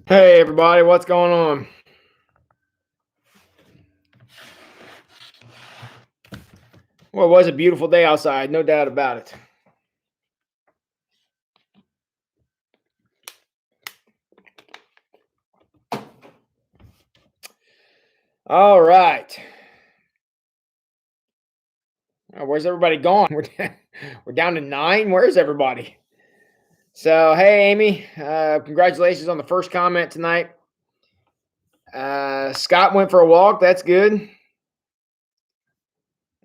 Hey everybody, what's going on? Well, it was a beautiful day outside, no doubt about it. All right. Where's everybody gone? We're down to 9. Where's everybody? So, hey Amy, congratulations on the first comment tonight. Scott went for a walk. That's good.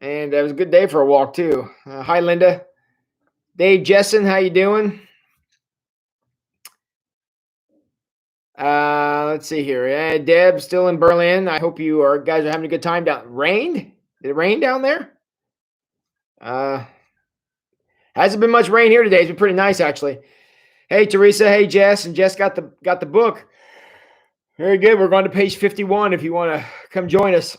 And it was a good day for a walk too. Hi Linda. Dave Jessen, how you doing? Let's see here. Deb, still in Berlin. I hope you guys are having a good time down. Rained? Did it rain down there? Hasn't been much rain here today. It's been pretty nice actually. Hey Teresa, hey Jess, and Jess got the book. Very good. We're going to page 51 if you want to come join us.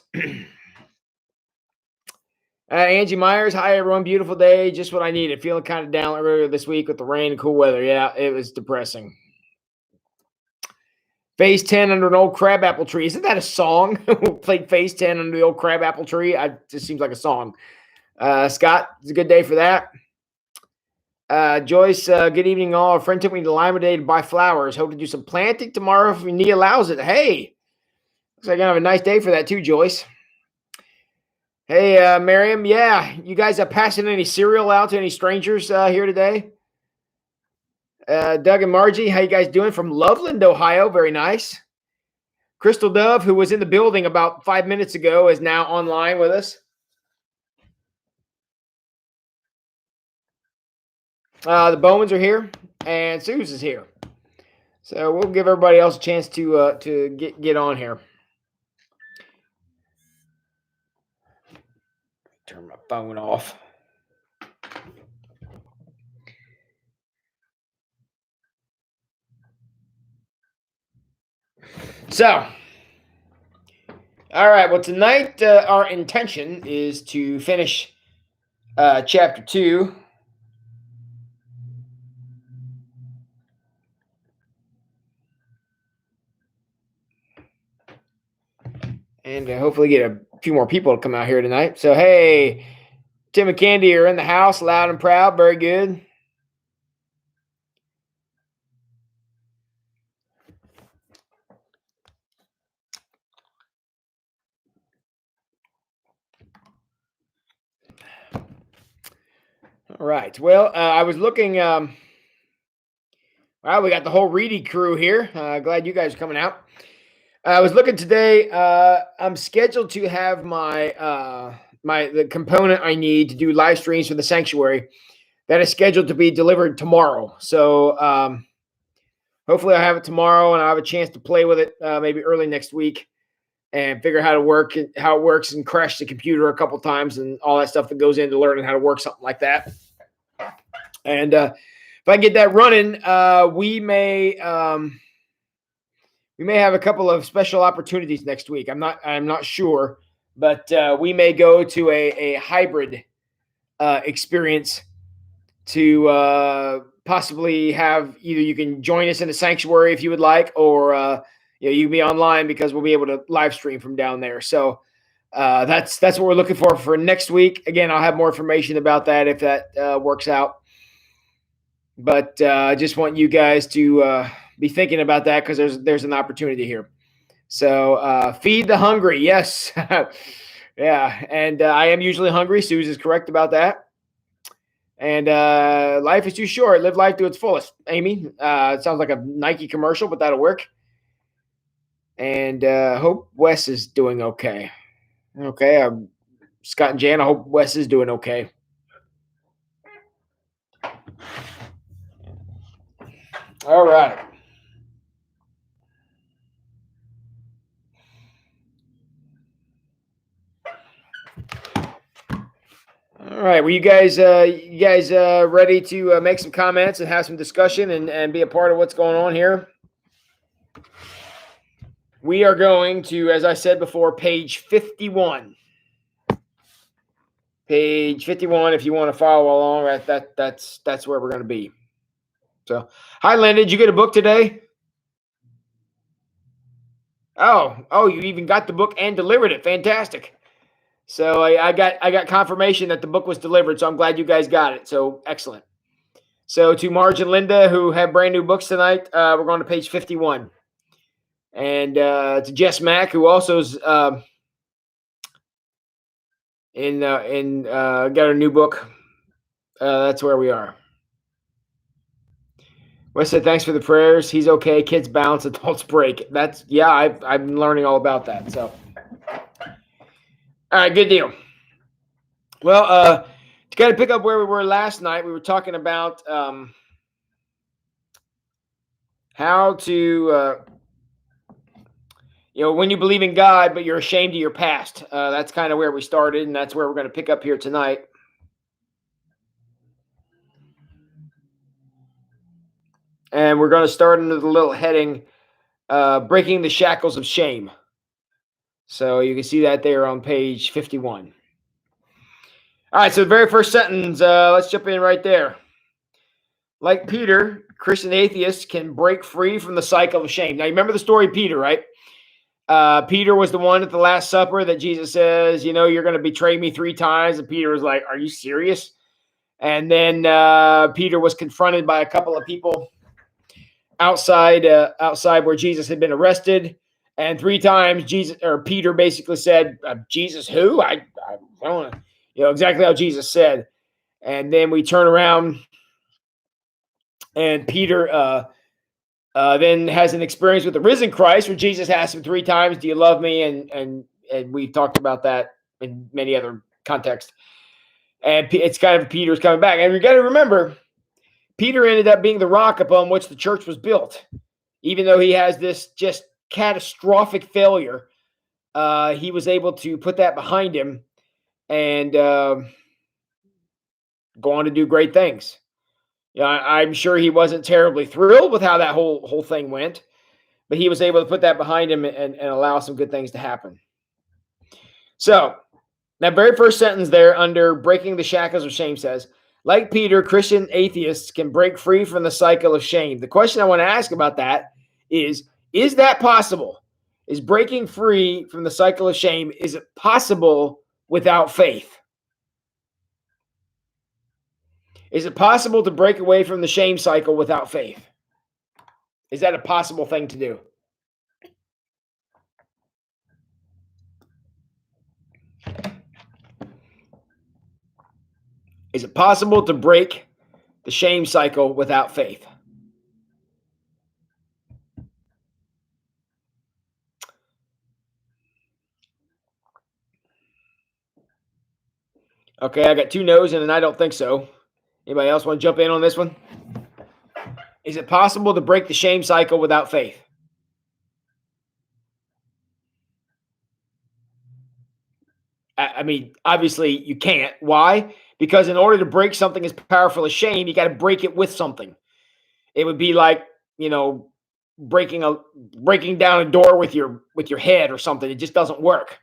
Angie Myers, hi everyone. Beautiful day, just what I needed. Feeling kind of down earlier this week with the rain and cool weather. Yeah, it was depressing. Phase 10 under an old crabapple tree. Isn't that a song? Played Phase 10 under the old crabapple tree. It just seems like a song. Scott, it's a good day for that. Joyce, good evening all. A friend took me to Lima today to buy flowers. Hope to do some planting tomorrow if Nia allows it. Hey, looks like I have a nice day for that too, Joyce. Hey, Miriam. Yeah, you guys are passing any cereal out to any strangers here today? Doug and Margie, how you guys doing? From Loveland, Ohio. Very nice. Crystal Dove, who was in the building about 5 minutes ago, is now online with us. The Bowmans are here, and Suze is here. So we'll give everybody else a chance to get on here. Turn my phone off. So, all right. Well, tonight our intention is to finish chapter 2. And hopefully get a few more people to come out here tonight. So, hey, Tim and Candy are in the house, loud and proud. Very good. All right. Well, I was looking. Well, we got the whole Reedy crew here. Glad you guys are coming out. I was looking today. I'm scheduled to have the component I need to do live streams for the sanctuary. That is scheduled to be delivered tomorrow. So hopefully I have it tomorrow, and I have a chance to play with it maybe early next week and figure how it works, and crash the computer a couple times and all that stuff that goes into learning how to work something like that. And if I get that running, we may have a couple of special opportunities next week. I'm not sure, but we may go to a hybrid experience to possibly have either you can join us in the sanctuary if you would like, or you can be online because we'll be able to live stream from down there. So that's what we're looking for next week. Again, I'll have more information about that if that works out. But I just want you guys to be thinking about that because there's an opportunity here. So feed the hungry, yes, yeah. And I am usually hungry. Suze is correct about that. And life is too short. Live life to its fullest. Amy, it sounds like a Nike commercial, but that'll work. And hope Wes is doing okay. Okay, Scott and Jan, I hope Wes is doing okay. All right. All right. Well, you guys ready to make some comments and have some discussion and be a part of what's going on here? We are going to, as I said before, page 51. Page 51. If you want to follow along, that's where we're going to be. So, hi, Linda. Did you get a book today? Oh, you even got the book and delivered it. Fantastic. So I got confirmation that the book was delivered. So I'm glad you guys got it. So excellent. So to Marge and Linda, who have brand new books tonight, we're going to page 51. And to Jess Mack, who also is got a new book. That's where we are. Wes said, "Thanks for the prayers. He's okay. Kids bounce, adults break." That's I've been learning all about that. So, all right, good deal. Well, to kind of pick up where we were last night, we were talking about how to, when you believe in God, but you're ashamed of your past. That's kind of where we started, and that's where we're going to pick up here tonight. And we're going to start under the little heading, breaking the shackles of shame. So you can see that there on page 51. All right, so the very first sentence, let's jump in right there. Like Peter, Christian atheists can break free from the cycle of shame. Now, you remember the story of Peter, right? Peter was the one at the Last Supper that Jesus says, you're going to betray me 3 times. And Peter was like, are you serious? And then Peter was confronted by a couple of people outside where Jesus had been arrested. And 3 times Peter basically said, Jesus who? I don't know, exactly how Jesus said. And then we turn around and Peter then has an experience with the risen Christ where Jesus asked him 3 times, do you love me? And we've talked about that in many other contexts. And it's kind of Peter's coming back. And you got to remember, Peter ended up being the rock upon which the church was built. Even though he has this just catastrophic failure, he was able to put that behind him and go on to do great things. I'm sure he wasn't terribly thrilled with how that whole thing went, but he was able to put that behind him and allow some good things to happen. So that very first sentence there under breaking the shackles of shame says, like Peter, Christian atheists can break free from the cycle of shame. The question I want to ask about that is that possible? Is breaking free from the cycle of shame, is it possible without faith? Is it possible to break away from the shame cycle without faith? Is that a possible thing to do? Is it possible to break the shame cycle without faith? Okay, I got 2 no's and I don't think so. Anybody else want to jump in on this one? Is it possible to break the shame cycle without faith? I mean, obviously you can't. Why? Because in order to break something as powerful as shame, you got to break it with something. It would be like, breaking down a door with your head or something. It just doesn't work.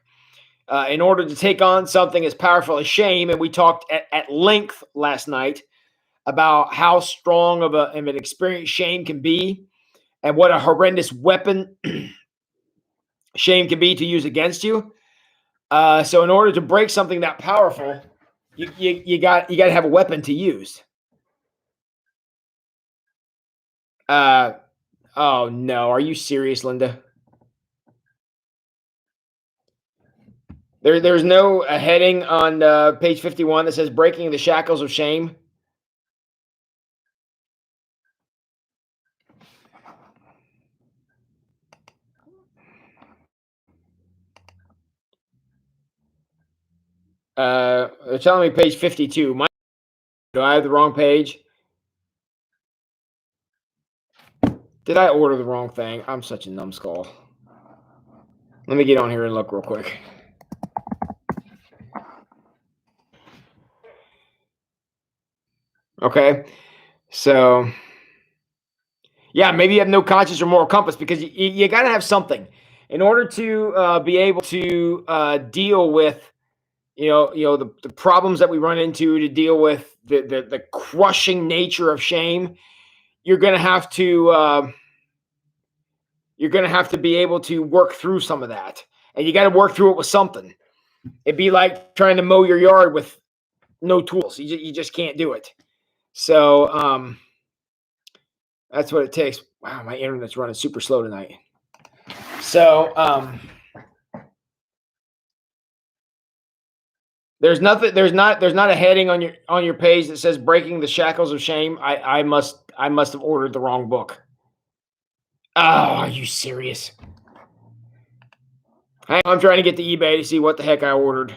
In order to take on something as powerful as shame, and we talked at length last night about how strong of an experience shame can be and what a horrendous weapon shame can be to use against you. So in order to break something that powerful, you got to have a weapon to use. Oh no, are you serious, Linda? There's no heading on page 51 that says breaking the shackles of shame. They're telling me page 52. Do I have the wrong page? Did I order the wrong thing? I'm such a numbskull. Let me get on here and look real quick. Okay. So, yeah, maybe you have no conscience or moral compass because you got to have something in order to be able to deal with, the problems that we run into, to deal with the crushing nature of shame. You're going to have to, you're going to have to be able to work through some of that. And you got to work through it with something. It'd be like trying to mow your yard with no tools. You just can't do it. So that's what it takes. Wow, my internet's running super slow tonight. So there's not a heading on your page that says breaking the shackles of shame. I must have ordered the wrong book. Oh, are you serious? I'm trying to get to eBay to see what the heck I ordered.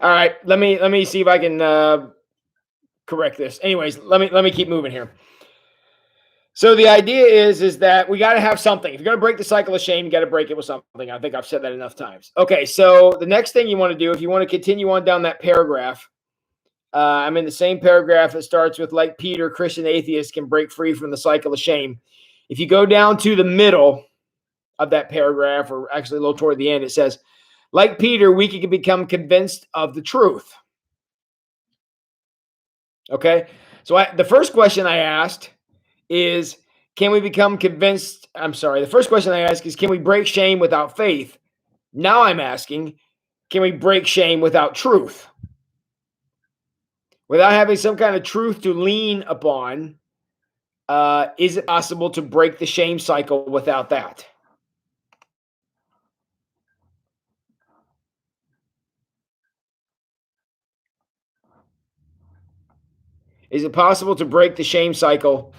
All right, let me see if I can correct this. Anyways, let me keep moving here. So the idea is that we got to have something. If you're going to break the cycle of shame, you got to break it with something. I think I've said that enough times. Okay, so the next thing you want to do, if you want to continue on down that paragraph, I'm in the same paragraph that starts with, like Peter, Christian Atheist can break free from the cycle of shame. If you go down to the middle of that paragraph, or actually a little toward the end, it says, like Peter, we can become convinced of the truth. Okay, so the first question I asked is, can we become convinced? I'm sorry. The first question I ask is, can we break shame without faith? Now I'm asking, can we break shame without truth? Without having some kind of truth to lean upon, is it possible to break the shame cycle without that? Is it possible to break the shame cycle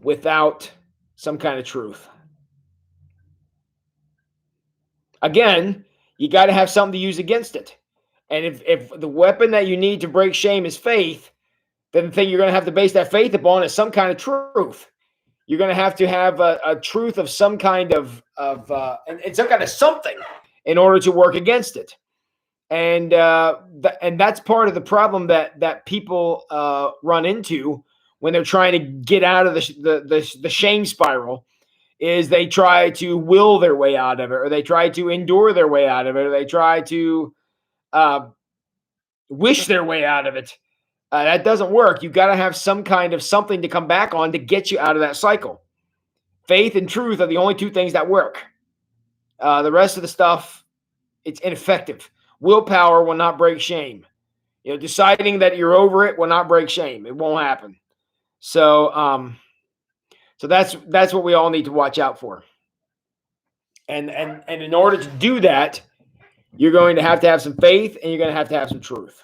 without some kind of truth? Again, you got to have something to use against it. And if the weapon that you need to break shame is faith, then the thing you're going to have to base that faith upon is some kind of truth. You're going to have a truth of some kind of and some kind of something in order to work against it. And that's part of the problem that people run into when they're trying to get out of the shame spiral. Is they try to will their way out of it, or they try to endure their way out of it, or they try to wish their way out of it. That doesn't work. You've got to have some kind of something to come back on to get you out of that cycle. Faith and truth are the only two things that work. The rest of the stuff, it's ineffective. Willpower will not break shame. Deciding that you're over it will not break shame. It won't happen. So that's what we all need to watch out for. And in order to do that, you're going to have some faith, and you're going to have some truth.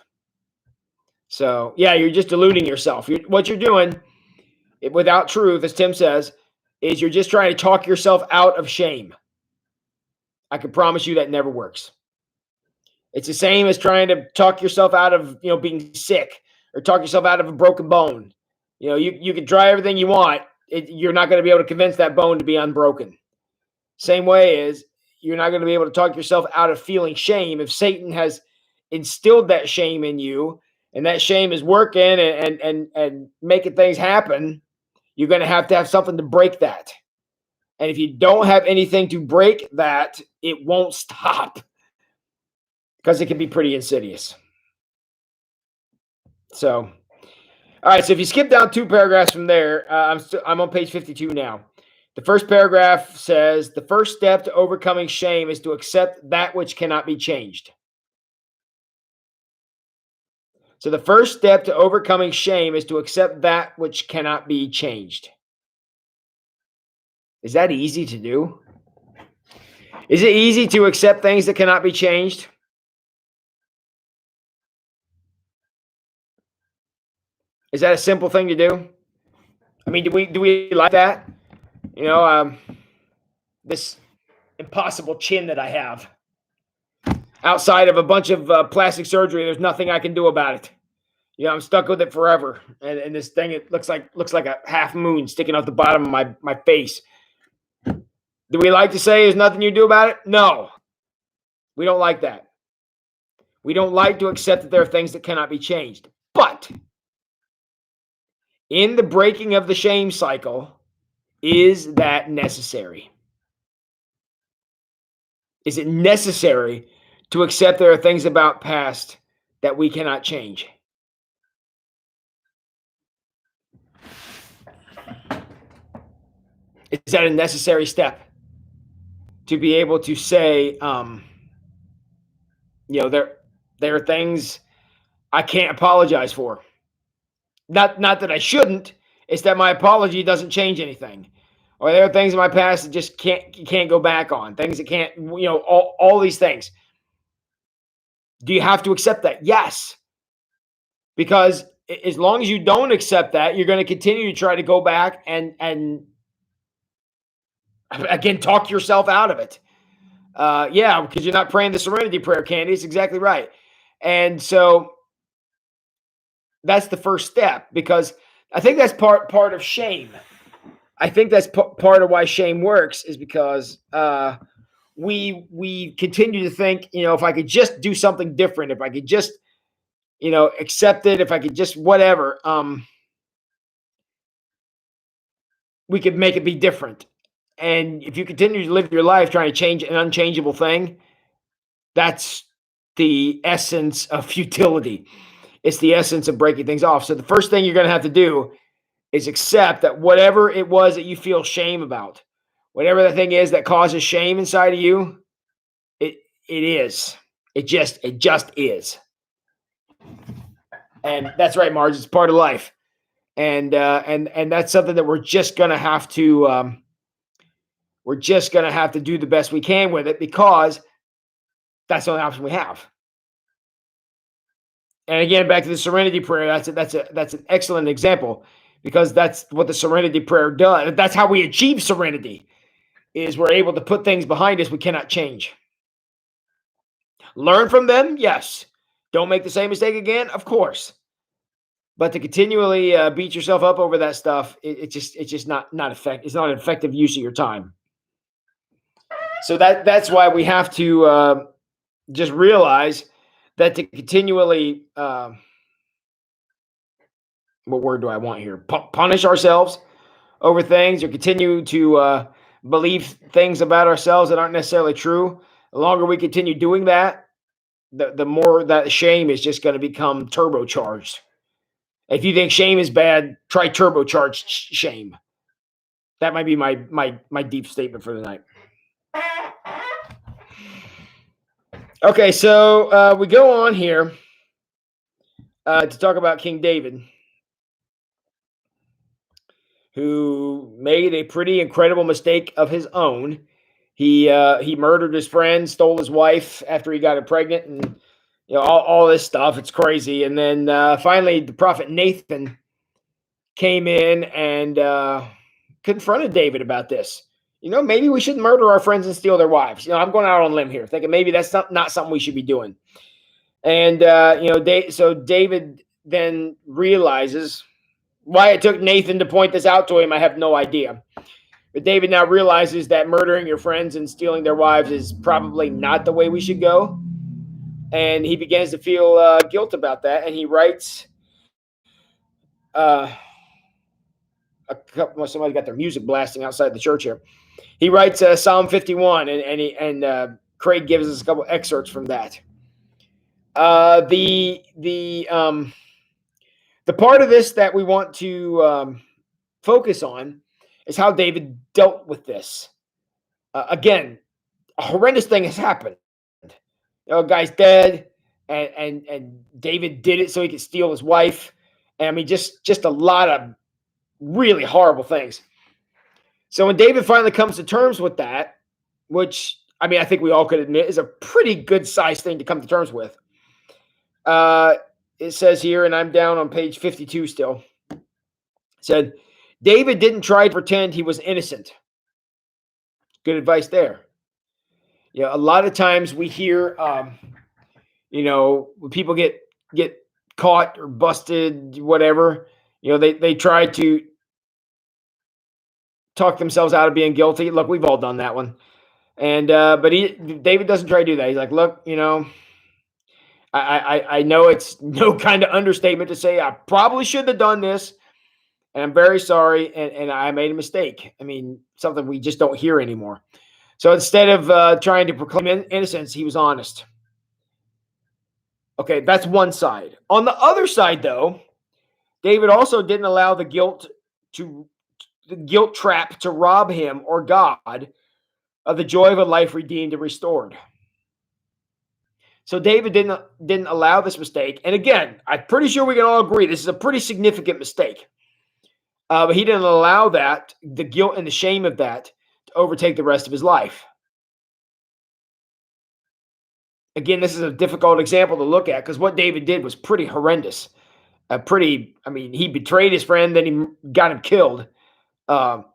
So, yeah, you're just deluding yourself. What you're doing without truth, as Tim says, is you're just trying to talk yourself out of shame. I can promise you that never works. It's the same as trying to talk yourself out of, being sick, or talk yourself out of a broken bone. You can try everything you want. You're not going to be able to convince that bone to be unbroken. Same way is you're not going to be able to talk yourself out of feeling shame. If Satan has instilled that shame in you, and that shame is working and making things happen, you're going to have something to break that. And if you don't have anything to break that, it won't stop, because it can be pretty insidious. So, all right. So if you skip down 2 paragraphs from there, I'm on page 52 now. The first paragraph says, the first step to overcoming shame is to accept that which cannot be changed. So the first step to overcoming shame is to accept that which cannot be changed. Is that easy to do? Is it easy to accept things that cannot be changed? Is that a simple thing to do? I mean, do we like that? This impossible chin that I have. Outside of a bunch of plastic surgery, there's nothing I can do about it. I'm stuck with it forever. And this thing, it looks like a half moon sticking out the bottom of my face. Do we like to say there's nothing you do about it? No. We don't like that. We don't like to accept that there are things that cannot be changed. But in the breaking of the shame cycle, is that necessary? Is it necessary to accept there are things about past that we cannot change? Is that a necessary step to be able to say, there are things I can't apologize for. Not that I shouldn't. It's that my apology doesn't change anything. Or there are things in my past that just can't go back on. Things that can't, all these things. Do you have to accept that? Yes. Because as long as you don't accept that, you're going to continue to try to go back and again talk yourself out of it. Because you're not praying the serenity prayer, Candy. It's exactly right. And so that's the first step, because I think that's part of shame. I think that's part of why shame works, is because we continue to think, if I could just do something different, if I could just, accept it, if I could just whatever, we could make it be different. And if you continue to live your life trying to change an unchangeable thing, that's the essence of futility. It's the essence of breaking things off. So the first thing you're going to have to do is accept that whatever it was that you feel shame about, whatever the thing is that causes shame inside of you, it is. It just is. And that's right, Marge. It's part of life. And that's something that we're just going to have to do the best we can with it, because that's the only option we have. And again, back to the serenity prayer, that's an excellent example, because that's what the serenity prayer does. That's how we achieve serenity, is we're able to put things behind us we cannot change. Learn from them, yes. Don't make the same mistake again, of course. But to continually beat yourself up over that stuff, it's just not effective. It's not an effective use of your time. So that's why we have to just realize that to continually, what word do I want here? Punish ourselves over things, or continue to believe things about ourselves that aren't necessarily true. The longer we continue doing that, the more that shame is just going to become turbocharged. If you think shame is bad, try turbocharged shame. That might be my deep statement for the night. Okay, so we go on here to talk about King David, who made a pretty incredible mistake of his own. He murdered his friend, stole his wife after he got her pregnant, and all this stuff. It's crazy. And then finally, the prophet Nathan came in and confronted David about this. Maybe we shouldn't murder our friends and steal their wives. I'm going out on a limb here, thinking maybe that's not something we should be doing. And so David then realizes why it took Nathan to point this out to him. I have no idea. But David now realizes that murdering your friends and stealing their wives is probably not the way we should go. And he begins to feel guilt about that. And he writes, somebody got their music blasting outside the church here. He writes Psalm 51, and Craig gives us a couple excerpts from that. The part of this that we want to focus on is how David dealt with this. Again, a horrendous thing has happened. A guy's dead, and David did it so he could steal his wife. And I mean, just a lot of really horrible things. So when David finally comes to terms with that, which, I mean, I think we all could admit is a pretty good sized thing to come to terms with. It says here, and I'm down on page 52 still. It said, David didn't try to pretend he was innocent. Good advice there. A lot of times we hear, when people get caught or busted, whatever, they try to talk themselves out of being guilty. Look, we've all done that one. And but David doesn't try to do that. He's like, look, I know it's no kind of understatement to say I probably shouldn't have done this, and I'm very sorry, and I made a mistake. I mean, something we just don't hear anymore. So instead of trying to proclaim innocence, he was honest. Okay, that's one side. On the other side, though, David also didn't allow the guilt to the guilt trap to rob him or God of the joy of a life redeemed and restored. So David didn't allow this mistake. And again, I'm pretty sure we can all agree this is a pretty significant mistake. But he didn't allow that, the guilt and the shame of that, to overtake the rest of his life. Again, this is a difficult example to look at because what David did was pretty horrendous. He betrayed his friend, then he got him killed. That's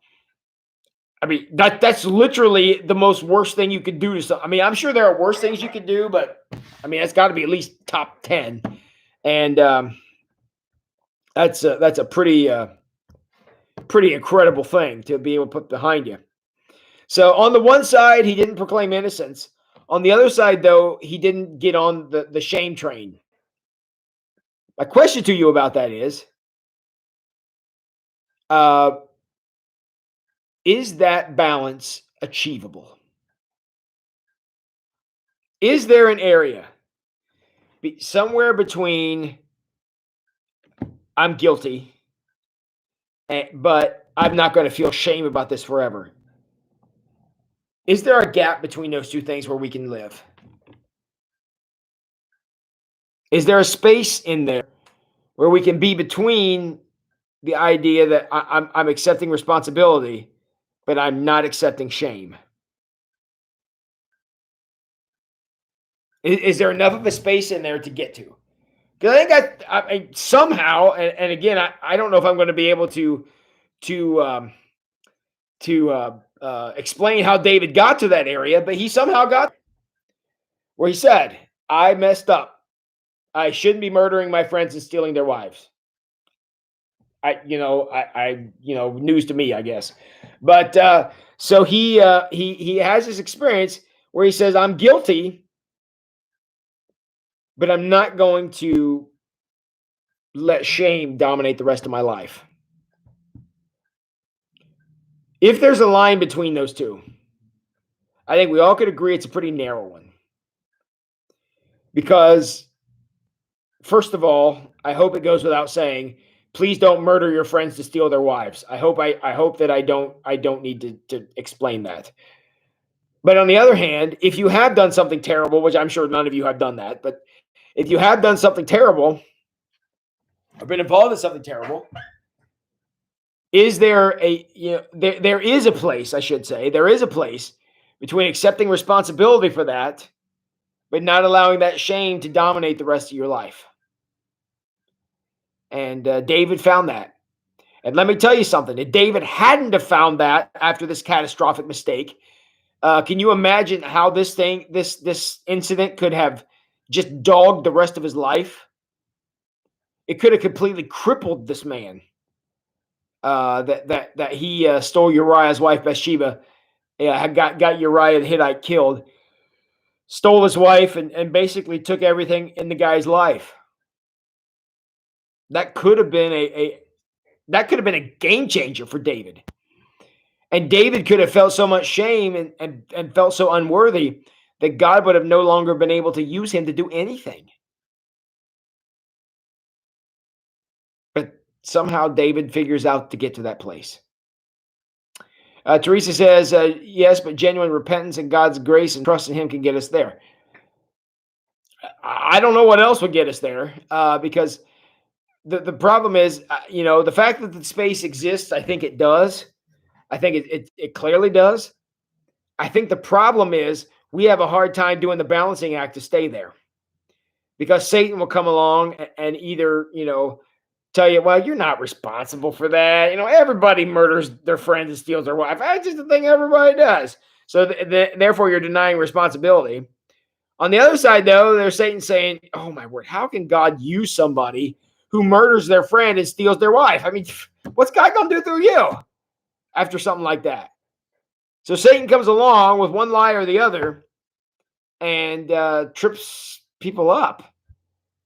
literally the most worst thing you could do to someone. I'm sure there are worse things you could do, but it's got to be at least top 10. And that's a pretty incredible thing to be able to put behind you. So on the one side, he didn't proclaim innocence. On the other side, though, he didn't get on the shame train. My question to you about that is that balance achievable? Is there an area somewhere between I'm guilty, but I'm not going to feel shame about this forever? Is there a gap between those two things where we can live? Is there a space in there where we can be between the idea that I'm accepting responsibility, but I'm not accepting shame? Is there enough of a space in there to get to? Because I think somehow, and again, I don't know if I'm going to be able to explain how David got to that area, but he somehow got where he said, I messed up. I shouldn't be murdering my friends and stealing their wives. News to me, I guess. But so he has this experience where he says, I'm guilty, but I'm not going to let shame dominate the rest of my life. If there's a line between those two, I think we all could agree it's a pretty narrow one. Because, first of all, I hope it goes without saying, please don't murder your friends to steal their wives. I hope that I don't need to explain that. But on the other hand, if you have done something terrible, which I'm sure none of you have done that, but if you have done something terrible or been involved in something terrible, is there there is a place, I should say, there is a place between accepting responsibility for that, but not allowing that shame to dominate the rest of your life. And David found that. And let me tell you something. If David hadn't have found that after this catastrophic mistake, can you imagine how this incident could have just dogged the rest of his life? It could have completely crippled this man. That he stole Uriah's wife Bathsheba, got Uriah the Hittite killed, stole his wife, and basically took everything in the guy's life. That could have been a game changer for David. And David could have felt so much shame and felt so unworthy that God would have no longer been able to use him to do anything. But somehow David figures out to get to that place. Teresa says, yes, but genuine repentance and God's grace and trust in him can get us there. I don't know what else would get us there, because the problem is, the fact that the space exists, I think it does. I think it clearly does. I think the problem is we have a hard time doing the balancing act to stay there, because Satan will come along and either, tell you, well, you're not responsible for that. Everybody murders their friends and steals their wife. That's just the thing everybody does. So therefore you're denying responsibility. On the other side, though, there's Satan saying, oh my word, how can God use somebody who murders their friend and steals their wife? What's God going to do through you after something like that? So Satan comes along with one lie or the other and trips people up.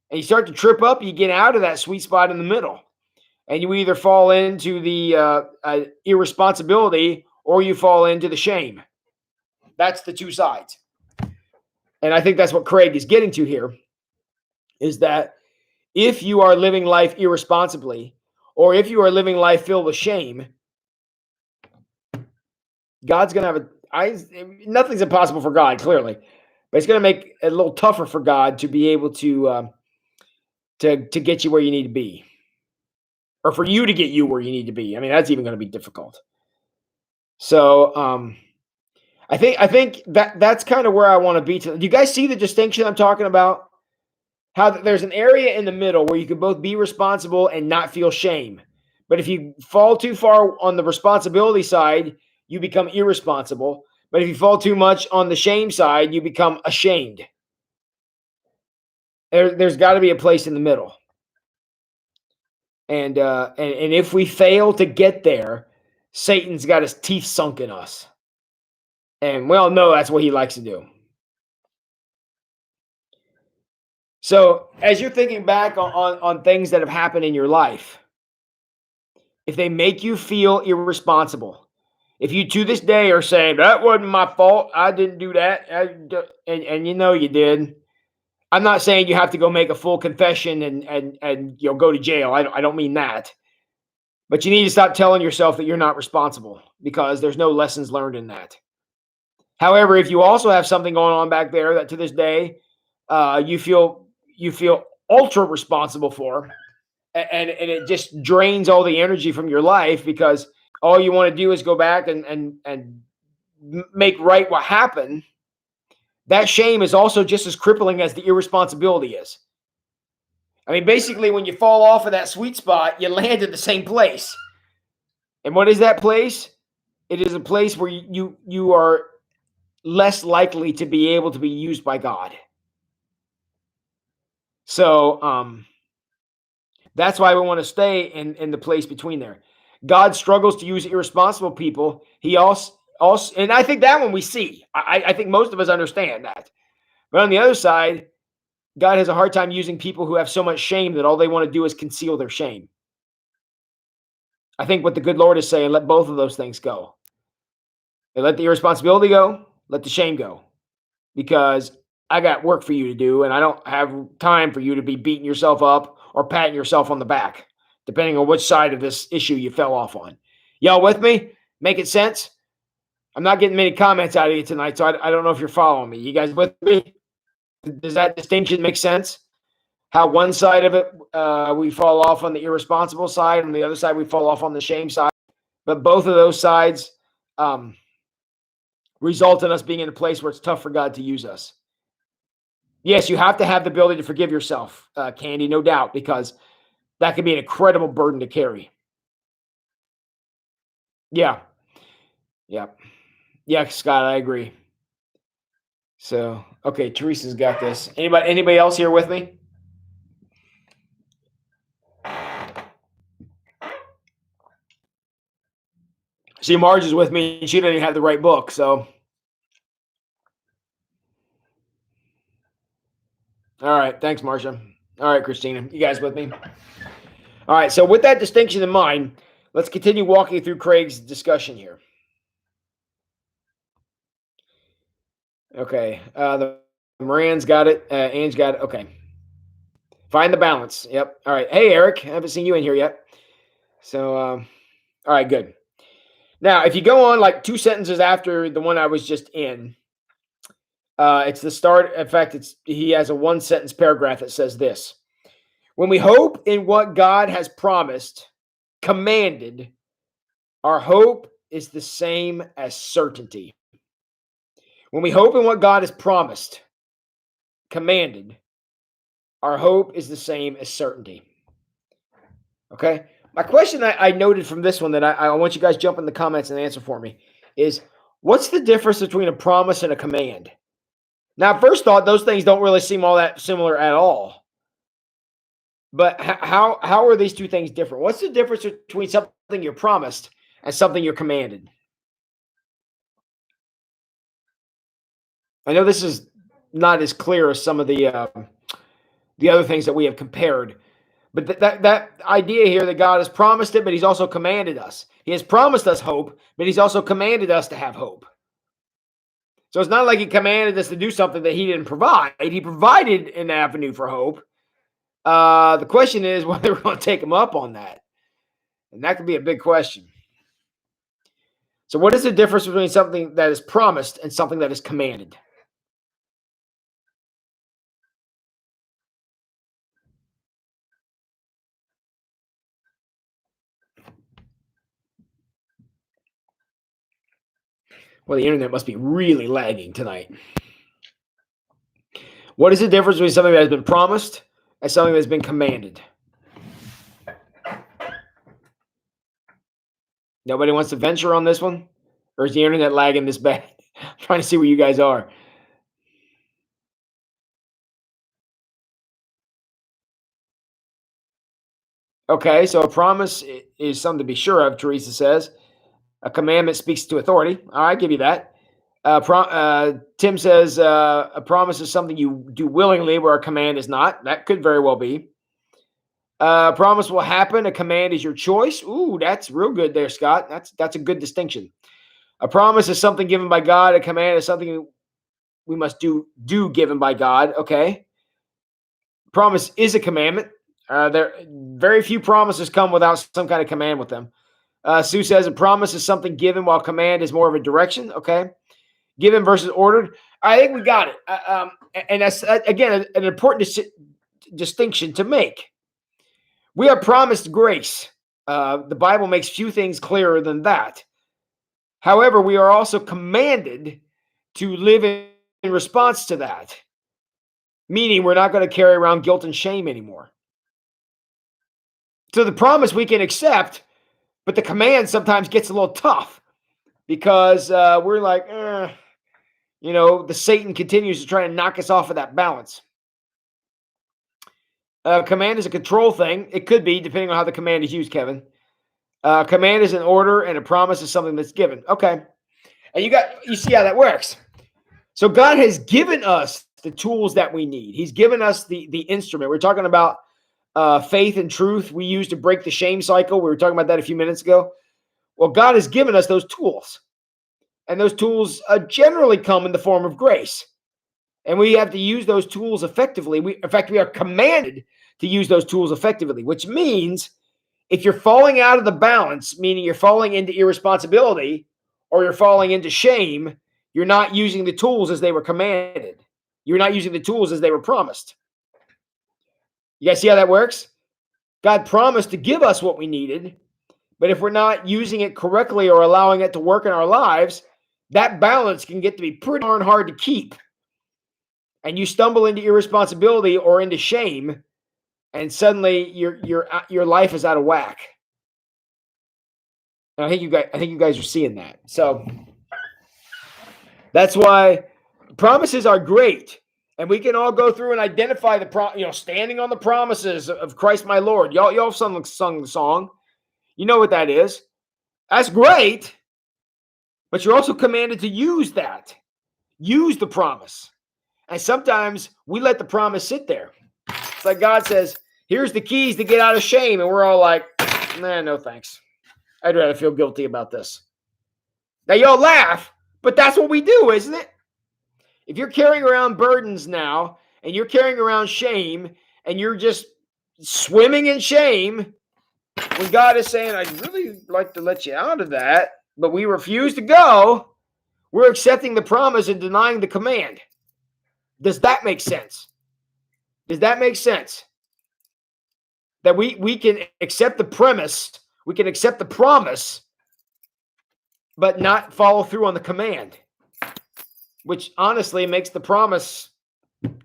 And you start to trip up, you get out of that sweet spot in the middle. And you either fall into the irresponsibility or you fall into the shame. That's the two sides. And I think that's what Craig is getting to here, is that if you are living life irresponsibly, or if you are living life filled with shame, God's going to nothing's impossible for God, clearly, but it's going to make it a little tougher for God to be able to get you where you need to be, or for you to get you where you need to be. I mean, that's even going to be difficult. So, I think that's kind of where I want to be. Do you guys see the distinction I'm talking about? How there's an area in the middle where you can both be responsible and not feel shame. But if you fall too far on the responsibility side, you become irresponsible. But if you fall too much on the shame side, you become ashamed. There's got to be a place in the middle. And if we fail to get there, Satan's got his teeth sunk in us. And we all know that's what he likes to do. So as you're thinking back on things that have happened in your life, if they make you feel irresponsible, if you to this day are saying, that wasn't my fault, I didn't do that, and you know you did, I'm not saying you have to go make a full confession and go to jail. I don't mean that. But you need to stop telling yourself that you're not responsible, because there's no lessons learned in that. However, if you also have something going on back there that to this day you feel ultra responsible for, and it just drains all the energy from your life, because all you want to do is go back and make right what happened, that shame is also just as crippling as the irresponsibility is. I mean, basically, when you fall off of that sweet spot, you land in the same place. And what is that place? It is a place where you are less likely to be able to be used by God. So that's why we want to stay in the place between there. God struggles to use irresponsible people. He also, and I think that one we see. I think most of us understand that. But on the other side, God has a hard time using people who have so much shame that all they want to do is conceal their shame. I think what the good Lord is saying, let both of those things go. And let the irresponsibility go, let the shame go. Because I got work for you to do, and I don't have time for you to be beating yourself up or patting yourself on the back, depending on which side of this issue you fell off on. Y'all with me? Making sense? I'm not getting many comments out of you tonight, so I don't know if you're following me. You guys with me? Does that distinction make sense? How one side of it, we fall off on the irresponsible side, and the other side, we fall off on the shame side. But both of those sides result in us being in a place where it's tough for God to use us. Yes, you have to have the ability to forgive yourself, Candy, no doubt, because that can be an incredible burden to carry. Yeah. Yeah, Scott, I agree. So, okay, Teresa's got this. Anybody else here with me? See, Marge is with me. She doesn't even have the right book, so. All right, thanks, Marcia. All right, Christina, you guys with me? All right, so with that distinction in mind, let's continue walking through Craig's discussion here. Okay, the Moran's got it. Ange got it. Okay. Find the balance. Yep. All right. Hey, Eric. I haven't seen you in here yet. So, all right, good. Now, if you go on like 2 sentences after the one I was just in, it's the start. In fact, he has a 1-sentence paragraph that says this: when we hope in what God has promised, commanded, our hope is the same as certainty. When we hope in what God has promised, commanded, our hope is the same as certainty. Okay? My question I noted from this one that I want you guys to jump in the comments and answer for me is, what's the difference between a promise and a command? Now, first thought, those things don't really seem all that similar at all. But how are these two things different? What's the difference between something you're promised and something you're commanded? I know this is not as clear as some of the other things that we have compared, but that idea here that God has promised it, but He's also commanded us. He has promised us hope, but He's also commanded us to have hope. So it's not like He commanded us to do something that He didn't provide. He provided an avenue for hope. The question is whether we're going to take Him up on that, and that could be a big question. So what is the difference between something that is promised and something that is commanded? Well, the internet must be really lagging tonight. What is the difference between something that has been promised and something that's been commanded? Nobody wants to venture on this one? Or is the internet lagging this bad? I'm trying to see where you guys are. Okay, so a promise is something to be sure of, Teresa says. A commandment speaks to authority. All right, I give you that. Tim says a promise is something you do willingly, where a command is not. That could very well be. A promise will happen. A command is your choice. Ooh, that's real good there, Scott. That's a good distinction. A promise is something given by God. A command is something we must do given by God. Okay. Promise is a commandment. There very few promises come without some kind of command with them. Sue says a promise is something given, while command is more of a direction. Okay. Given versus ordered. I think we got it. And that's, again, an important distinction to make. We are promised grace. The Bible makes few things clearer than that. However, we are also commanded to live in response to that, meaning we're not going to carry around guilt and shame anymore. So the promise we can accept, but the command sometimes gets a little tough because we're like, the Satan continues to try to knock us off of that balance. Command is a control thing. It could be, depending on how the command is used, Kevin. Command is an order, and a promise is something that's given. Okay. And you see how that works. So God has given us the tools that we need. He's given us the instrument. We're talking about faith and truth we use to break the shame cycle. We were talking about that a few minutes ago. Well, God has given us those tools. And those tools generally come in the form of grace. And we have to use those tools effectively. In fact, we are commanded to use those tools effectively, which means if you're falling out of the balance, meaning you're falling into irresponsibility or you're falling into shame, you're not using the tools as they were commanded. You're not using the tools as they were promised. You guys see how that works? God promised to give us what we needed, but if we're not using it correctly or allowing it to work in our lives, that balance can get to be pretty darn hard to keep. And you stumble into irresponsibility or into shame, and suddenly your life is out of whack. And I think you guys are seeing that. So that's why promises are great, and we can all go through and identify standing on the promises of Christ my Lord. Y'all sung the song. You know what that is. That's great, but you're also commanded to use that. Use the promise. And sometimes we let the promise sit there. It's like God says, here's the keys to get out of shame. And we're all like, nah, no thanks. I'd rather feel guilty about this. Now, y'all laugh, but that's what we do, isn't it? If you're carrying around burdens now, and you're carrying around shame, and you're just swimming in shame, when God is saying, I'd really like to let you out of that, but we refuse to go, we're accepting the promise and denying the command. Does that make sense? Does that make sense? That we can accept the premise, we can accept the promise, but not follow through on the command, which honestly makes the promise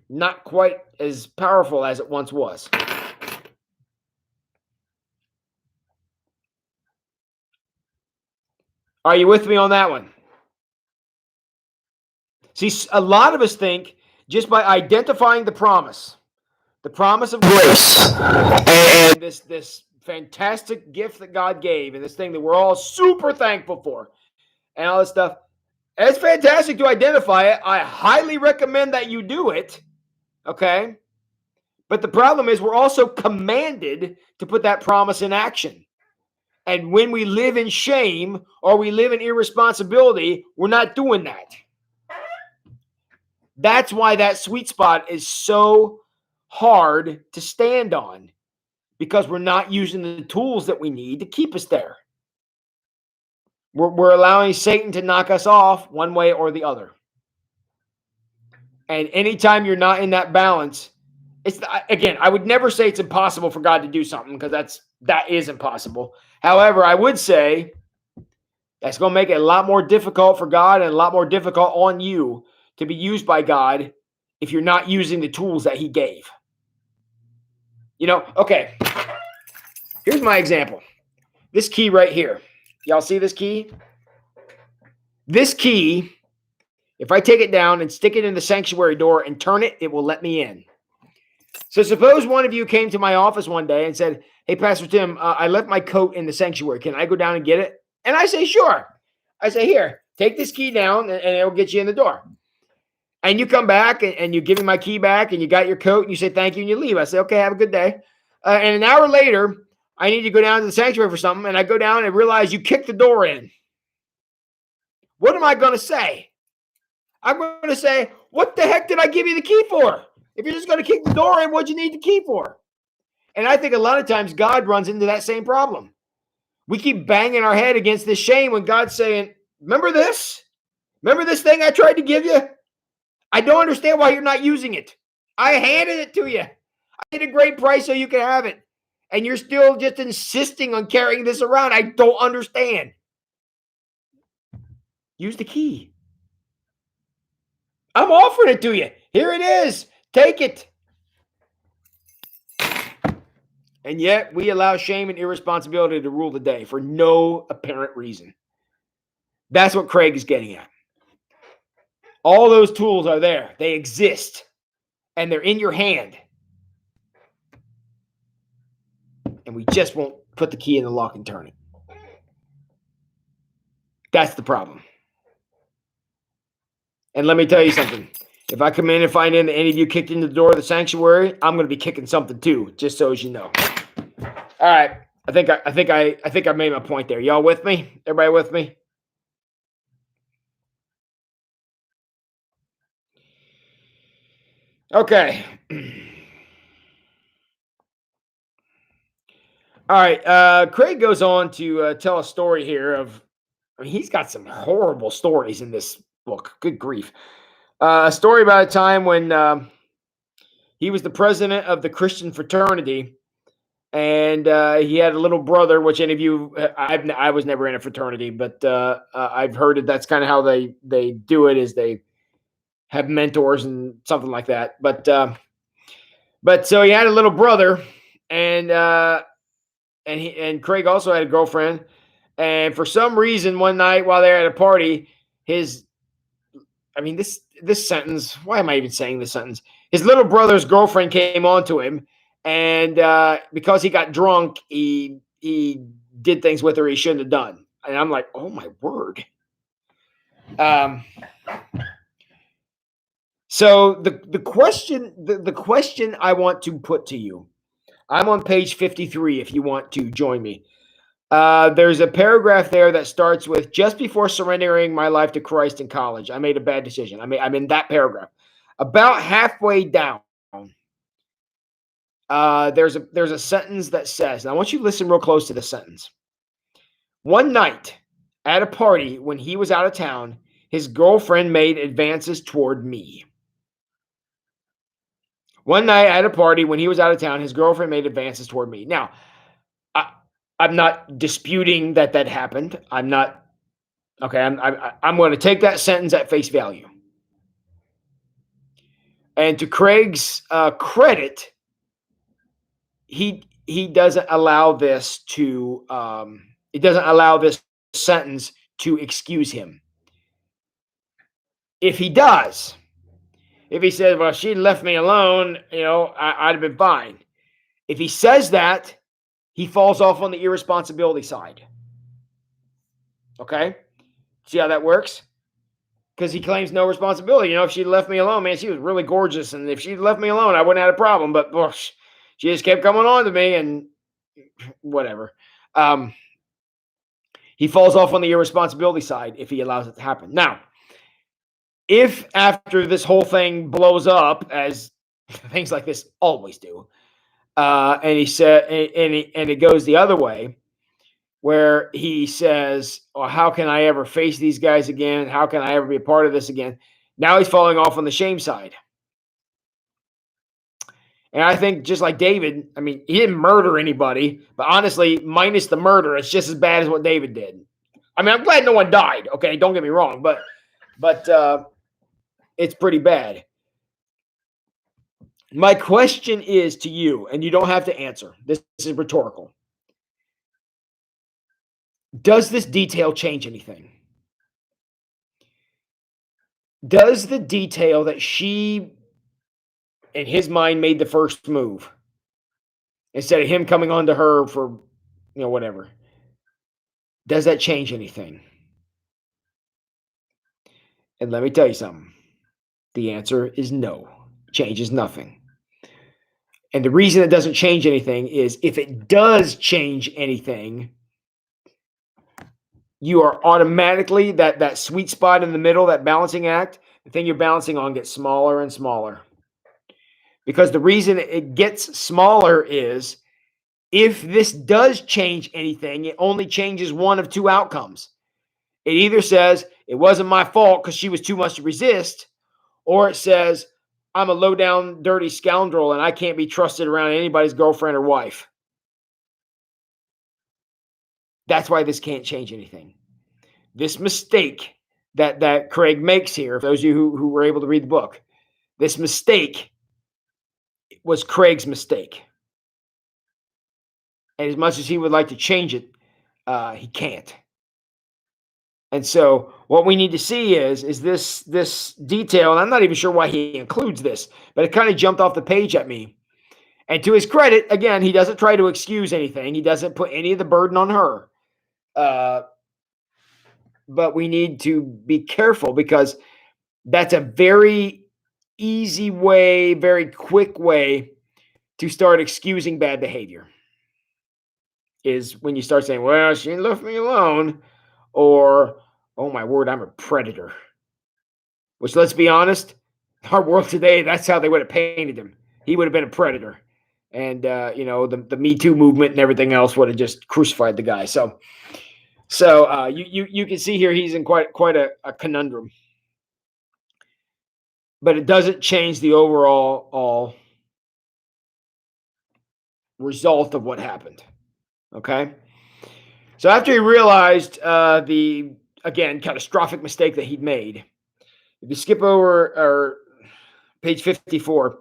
not quite as powerful as it once was. Are you with me on that one? See, a lot of us think just by identifying the promise of grace, and this fantastic gift that God gave, and this thing that we're all super thankful for, and all this stuff, it's fantastic to identify it. I highly recommend that you do it, okay? But the problem is we're also commanded to put that promise in action. And when we live in shame or we live in irresponsibility, we're not doing that. That's why that sweet spot is so hard to stand on, because we're not using the tools that we need to keep us there. We're allowing Satan to knock us off one way or the other. And anytime you're not in that balance, again, I would never say it's impossible for God to do something, because that is impossible. However, I would say that's going to make it a lot more difficult for God and a lot more difficult on you to be used by God if you're not using the tools that he gave. Okay, here's my example. This key right here. Y'all see this key? This key, if I take it down and stick it in the sanctuary door and turn it, it will let me in. So suppose one of you came to my office one day and said, "Hey, Pastor Tim, I left my coat in the sanctuary. Can I go down and get it?" And I say, "Sure." I say, "Here, take this key down and it'll get you in the door." And you come back and you give me my key back and you got your coat and you say thank you and you leave. I say, "Okay, have a good day." And an hour later, I need to go down to the sanctuary for something. And I go down and realize you kicked the door in. What am I going to say? I'm going to say, "What the heck did I give you the key for? If you're just going to kick the door in, what'd you need the key for?" And I think a lot of times God runs into that same problem. We keep banging our head against this shame when God's saying, "Remember this? Remember this thing I tried to give you? I don't understand why you're not using it. I handed it to you. I paid a great price so you can have it. And you're still just insisting on carrying this around. I don't understand." Use the key. I'm offering it to you. Here it is. Take it. And yet we allow shame and irresponsibility to rule the day for no apparent reason. That's what Craig is getting at. All those tools are there. They exist. And they're in your hand. And we just won't put the key in the lock and turn it. That's the problem. And let me tell you something. If I come in and find out that any of you kicked in the door of the sanctuary, I'm going to be kicking something too, just so as you know. All right. I think I made my point there. Y'all with me? Everybody with me? Okay. All right. Craig goes on to tell a story here of, he's got some horrible stories in this book. Good grief. A story about a time when he was the president of the Christian fraternity, and he had a little brother, which any of you, I was never in a fraternity, but I've heard that that's kind of how they do it, is they have mentors and something like that. But so he had a little brother, and Craig also had a girlfriend, and for some reason one night while they're at a party, this sentence, why am I even saying this sentence? His little brother's girlfriend came on to him, and because he got drunk, he did things with her he shouldn't have done. And I'm like, oh my word. So the question I want to put to you, I'm on page 53 if you want to join me. There's a paragraph there that starts with, "Just before surrendering my life to Christ in college, I made a bad decision." I'm in that paragraph. About halfway down, there's a sentence that says, and I want you to listen real close to the sentence. "One night at a party when he was out of town, his girlfriend made advances toward me." One night at a party when he was out of town, his girlfriend made advances toward me. Now, I'm not disputing that happened. I'm not. Okay, I'm going to take that sentence at face value. And to Craig's credit, he doesn't allow this to. It doesn't allow this sentence to excuse him. If he does, if he says, "Well, she left me alone," I'd have been fine. If he says that, he falls off on the irresponsibility side. Okay? See how that works? Because he claims no responsibility. If she left me alone, man, she was really gorgeous. And if she left me alone, I wouldn't have a problem. But she just kept coming on to me and whatever. He falls off on the irresponsibility side if he allows it to happen. Now, if after this whole thing blows up, as things like this always do, and he said, and it goes the other way, where he says, "Oh, how can I ever face these guys again? How can I ever be a part of this again?" Now he's falling off on the shame side. And I think just like David, I mean, he didn't murder anybody, but honestly, minus the murder, it's just as bad as what David did. I mean, I'm glad no one died. Okay, don't get me wrong, but it's pretty bad. My question is to you, and you don't have to answer. This is rhetorical. Does this detail change anything? Does the detail that she, in his mind, made the first move instead of him coming on to her for, whatever, does that change anything? And let me tell you something. The answer is no. Changes nothing. And the reason it doesn't change anything is if it does change anything, you are automatically that sweet spot in the middle, that balancing act, the thing you're balancing on gets smaller and smaller. Because the reason it gets smaller is if this does change anything, it only changes one of two outcomes. It either says it wasn't my fault because she was too much to resist, or it says I'm a low down, dirty scoundrel and I can't be trusted around anybody's girlfriend or wife. That's why this can't change anything. This mistake that Craig makes here, for those of you who were able to read the book, this mistake was Craig's mistake. And as much as he would like to change it, he can't. And so what we need to see is this detail, and I'm not even sure why he includes this, but it kind of jumped off the page at me. And to his credit, again, he doesn't try to excuse anything. He doesn't put any of the burden on her. But we need to be careful because that's a very easy way, very quick way to start excusing bad behavior. Is when you start saying, well, she left me alone, or, oh my word, I'm a predator. Which, let's be honest, our world today, that's how they would have painted him. He would have been a predator. And, the Me Too movement and everything else would have just crucified the guy. So you can see here he's in quite a conundrum. But it doesn't change the overall result of what happened. Okay? So after he realized the, again, catastrophic mistake that he'd made, if you skip over page 54,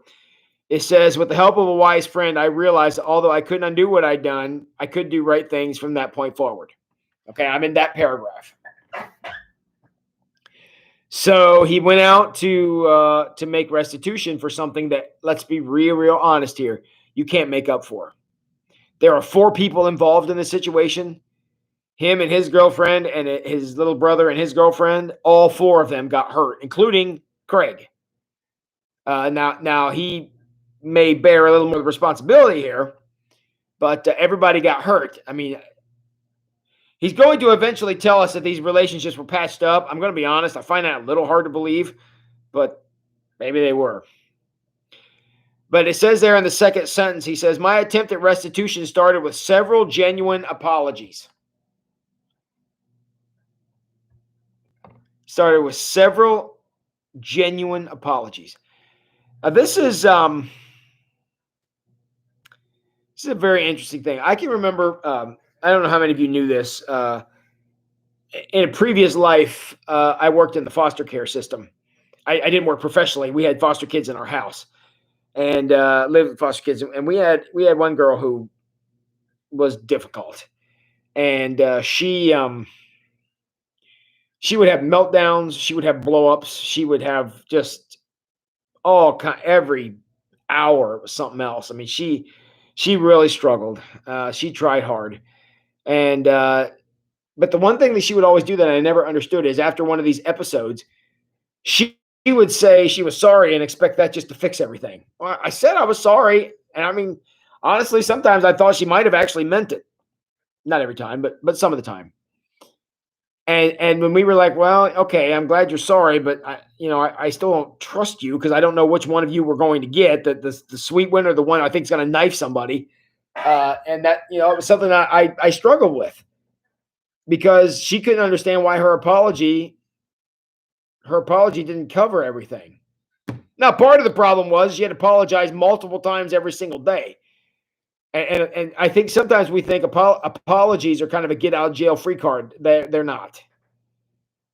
it says, with the help of a wise friend, I realized that although I couldn't undo what I'd done, I could do right things from that point forward. Okay, I'm in that paragraph. So he went out to make restitution for something that, let's be real honest here, you can't make up for. There are 4 people involved in this situation. Him and his girlfriend and his little brother and his girlfriend, all 4 of them got hurt, including Craig. Now he may bear a little more responsibility here, but everybody got hurt. I mean, he's going to eventually tell us that these relationships were patched up. I'm going to be honest. I find that a little hard to believe, but maybe they were. But it says there in the second sentence, he says, my attempt at restitution started with several genuine apologies. Started with several genuine apologies. This is a very interesting thing. I can remember, I don't know how many of you knew this. In a previous life, I worked in the foster care system. I didn't work professionally. We had foster kids in our house and lived with foster kids. And we had one girl who was difficult. And she would have meltdowns. She would have blow-ups. She would have just every hour it was something else. I mean, she really struggled. She tried hard. And but the one thing that she would always do that I never understood is after one of these episodes, she would say she was sorry and expect that just to fix everything. Well, I said I was sorry. And I mean, honestly, sometimes I thought she might have actually meant it. Not every time, but some of the time. And when we were like, well, okay, I'm glad you're sorry, but I still don't trust you because I don't know which one of you we're going to get, the sweet one or the one I think is going to knife somebody. And that, it was something that I struggled with. because she couldn't understand why her apology didn't cover everything. Now, part of the problem was she had to apologize multiple times every single day. And I think sometimes we think apologies are kind of a get out of jail free card. They're not.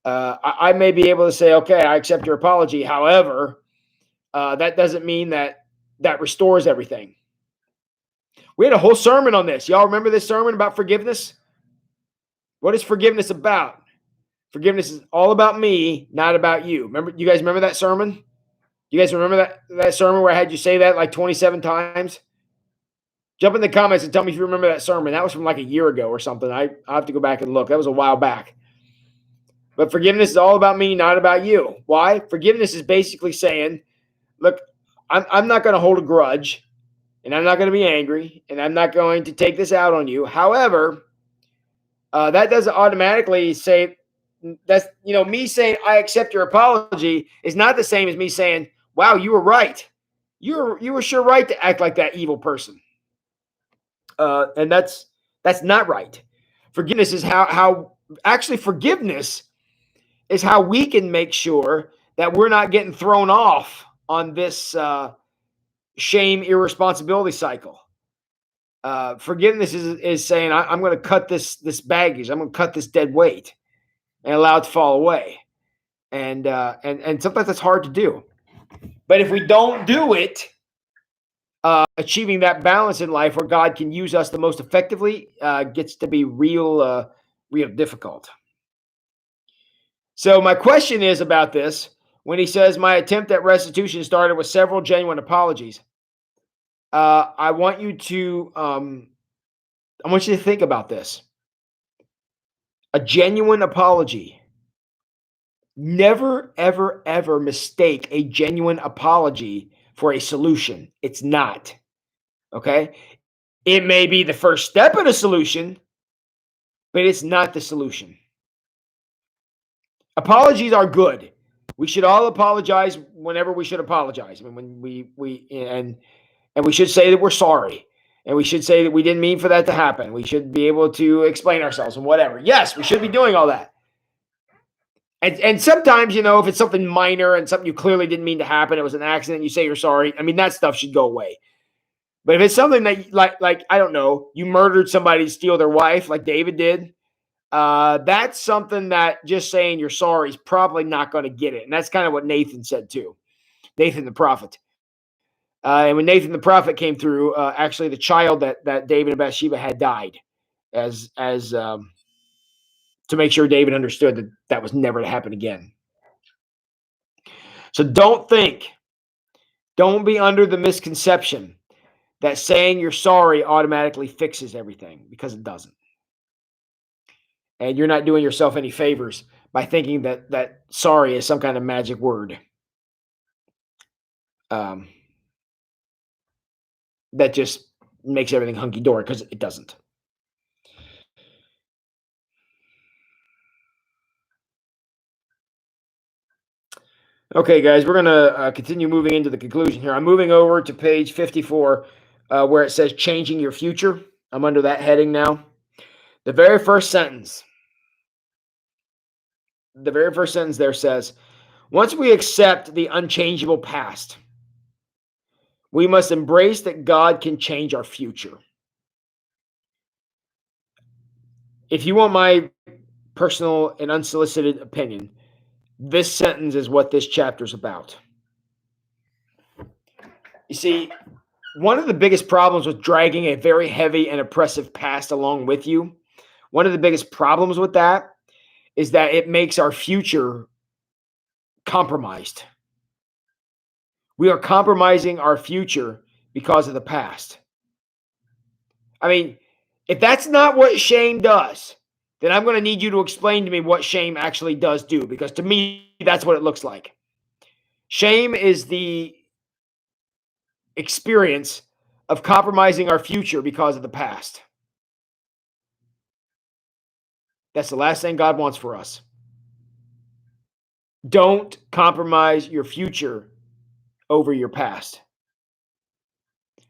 I may be able to say, okay, I accept your apology. However, that doesn't mean that restores everything. We had a whole sermon on this. Y'all remember this sermon about forgiveness? What is forgiveness about? Forgiveness is all about me, not about you. You guys remember that sermon? You guys remember that sermon where I had you say that like 27 times? Jump in the comments and tell me if you remember that sermon. That was from like a year ago or something. I have to go back and look. That was a while back. But forgiveness is all about me, not about you. Why? Forgiveness is basically saying, look, I'm not going to hold a grudge, and I'm not going to be angry, and I'm not going to take this out on you. However, that doesn't automatically say that's, me saying I accept your apology is not the same as me saying, wow, you were right. You were sure right to act like that evil person. And that's not right. Forgiveness is forgiveness is how we can make sure that we're not getting thrown off on this shame irresponsibility cycle. Forgiveness is saying I'm going to cut this baggage. I'm going to cut this dead weight and allow it to fall away. And sometimes that's hard to do. But if we don't do it, achieving that balance in life where God can use us the most effectively gets to be real difficult. So my question is about this. When he says, my attempt at restitution started with several genuine apologies, I want you to think about this. A genuine apology. Never, ever, ever mistake a genuine apology for a solution. It's not. Okay? It may be the first step in a solution, but it's not the solution. Apologies are good. We should all apologize whenever we should apologize. I mean, when we should say that we're sorry. And we should say that we didn't mean for that to happen. We should be able to explain ourselves and whatever. Yes, we should be doing all that. And sometimes, if it's something minor and something you clearly didn't mean to happen, it was an accident, you say you're sorry. I mean, that stuff should go away. But if it's something that, like I don't know, you murdered somebody to steal their wife, like David did, that's something that just saying you're sorry is probably not going to get it. And that's kind of what Nathan said too. Nathan the prophet. And when Nathan the prophet came through, actually the child that David and Bathsheba had died, as to make sure David understood that was never to happen again. So don't be under the misconception that saying you're sorry automatically fixes everything, because it doesn't. And you're not doing yourself any favors by thinking that sorry is some kind of magic word. That just makes everything hunky-dory, because it doesn't. Okay, guys, we're going to continue moving into the conclusion here. I'm moving over to page 54, where it says changing your future. I'm under that heading now. The very first sentence there says, once we accept the unchangeable past, we must embrace that God can change our future. If you want my personal and unsolicited opinion, this sentence is what this chapter is about. You see, one of the biggest problems with dragging a very heavy and oppressive past along with you, one of the biggest problems with that is that it makes our future compromised. We are compromising our future because of the past. I mean, if that's not what shame does, then I'm going to need you to explain to me what shame actually does do, because to me, that's what it looks like. Shame is the experience of compromising our future because of the past. That's the last thing God wants for us. Don't compromise your future over your past.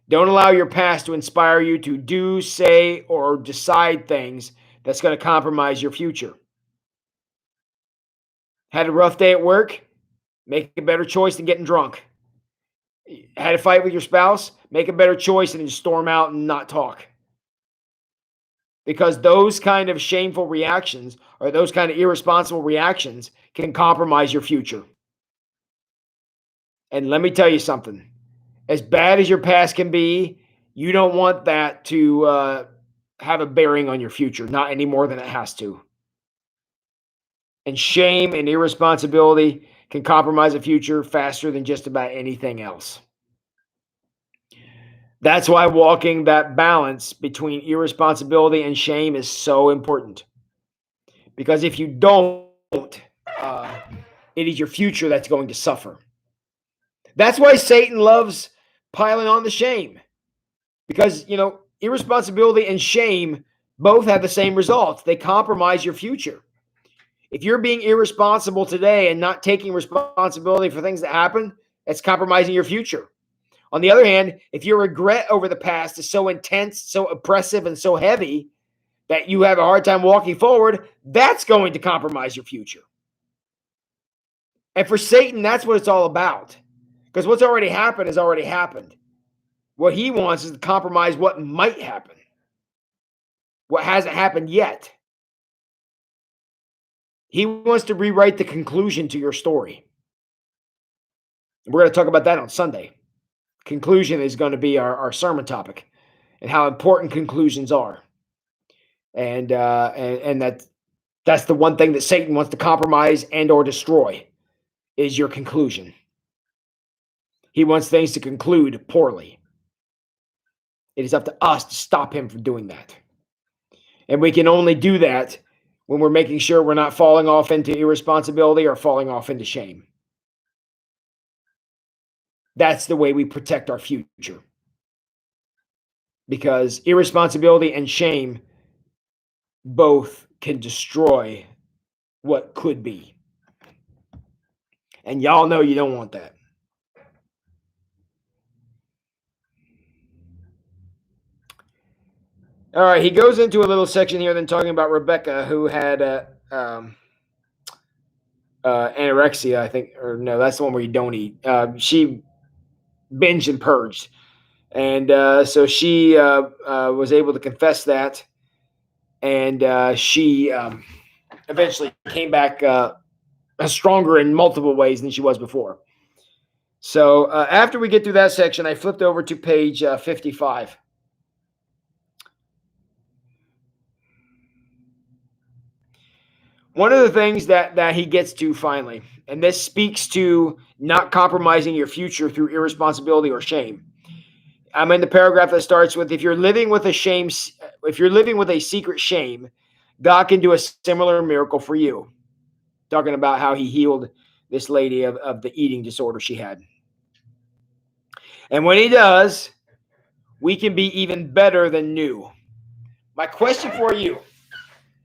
Don't allow your past to inspire you to do, say, or decide things that's going to compromise your future. Had a rough day at work? Make a better choice than getting drunk. Had a fight with your spouse? Make a better choice than just storm out and not talk. Because those kind of shameful reactions or those kind of irresponsible reactions can compromise your future. And let me tell you something. As bad as your past can be, you don't want that to have a bearing on your future, not any more than it has to. And shame and irresponsibility can compromise a future faster than just about anything else. That's why walking that balance between irresponsibility and shame is so important. Because if you don't, it is your future that's going to suffer. That's why Satan loves piling on the shame. Because, irresponsibility and shame both have the same results. They compromise your future. If you're being irresponsible today and not taking responsibility for things that happen, that's compromising your future. On the other hand, if your regret over the past is so intense, so oppressive, and so heavy that you have a hard time walking forward, that's going to compromise your future. And for Satan, that's what it's all about. Because what's already happened has already happened. What he wants is to compromise what might happen, what hasn't happened yet. He wants to rewrite the conclusion to your story. We're going to talk about that on Sunday. Conclusion is going to be our sermon topic and how important conclusions are. And that's the one thing that Satan wants to compromise and or destroy is your conclusion. He wants things to conclude poorly. It is up to us to stop him from doing that. And we can only do that when we're making sure we're not falling off into irresponsibility or falling off into shame. That's the way we protect our future. Because irresponsibility and shame both can destroy what could be. And y'all know you don't want that. All right, he goes into a little section here then talking about Rebecca, who had anorexia, I think, or no, that's the one where you don't eat. She binged and purged. And so she was able to confess that. And she eventually came back stronger in multiple ways than she was before. So after we get through that section, I flipped over to page 55. One of the things that he gets to finally, and this speaks to not compromising your future through irresponsibility or shame. I'm in the paragraph that starts with, if you're living with a secret shame, God can do a similar miracle for you. Talking about how he healed this lady of the eating disorder she had. And when he does, we can be even better than new. My question for you,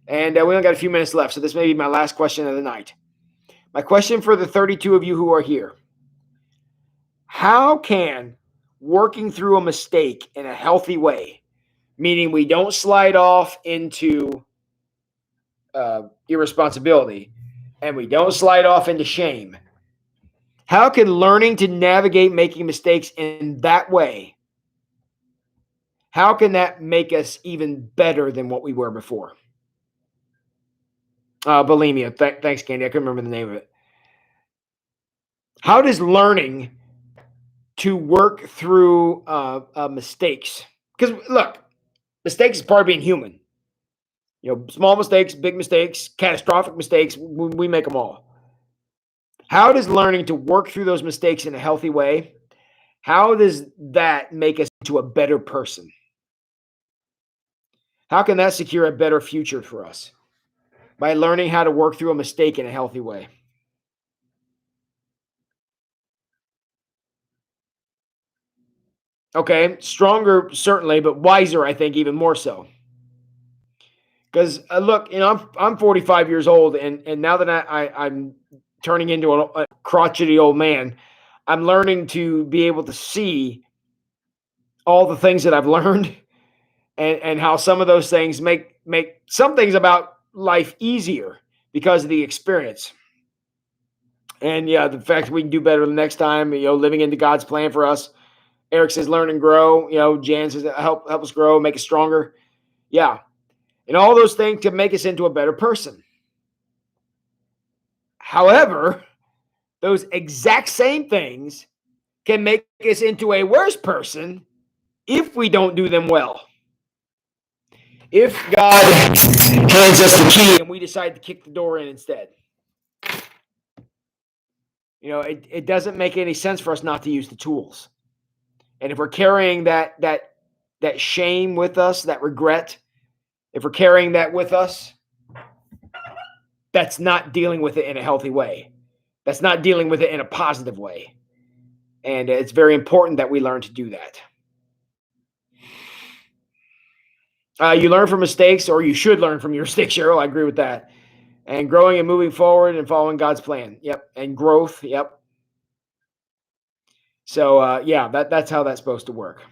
and we only got a few minutes left, so this may be my last question of the night. My question for the 32 of you who are here. How can working through a mistake in a healthy way, meaning we don't slide off into irresponsibility and we don't slide off into shame, how can learning to navigate making mistakes in that way, how can that make us even better than what we were before? Bulimia. Thanks, Candy. I couldn't remember the name of it. How does learning to work through mistakes? Because look, mistakes is part of being human. Small mistakes, big mistakes, catastrophic mistakes, we make them all. How does learning to work through those mistakes in a healthy way, how does that make us into a better person? How can that secure a better future for us? By learning how to work through a mistake in a healthy way. Okay, stronger certainly, but wiser, I think, even more so. Because look, I'm 45 years old, and now that I'm turning into a crotchety old man, I'm learning to be able to see all the things that I've learned, and how some of those things make make some things about life easier because of the experience. And yeah, the fact that we can do better the next time, living into God's plan for us. Eric says learn and grow. Jan says help us grow, make us stronger. Yeah. And all those things can make us into a better person. However, those exact same things can make us into a worse person if we don't do them well. If God hands us the key and we decide to kick the door in instead. It doesn't make any sense for us not to use the tools. And if we're carrying that shame with us, that regret, if we're carrying that with us, that's not dealing with it in a healthy way. That's not dealing with it in a positive way. And it's very important that we learn to do that. You learn from mistakes, or you should learn from your mistakes, Cheryl. I agree with that. And growing and moving forward and following God's plan. Yep. And growth. Yep. So, yeah, that's how that's supposed to work.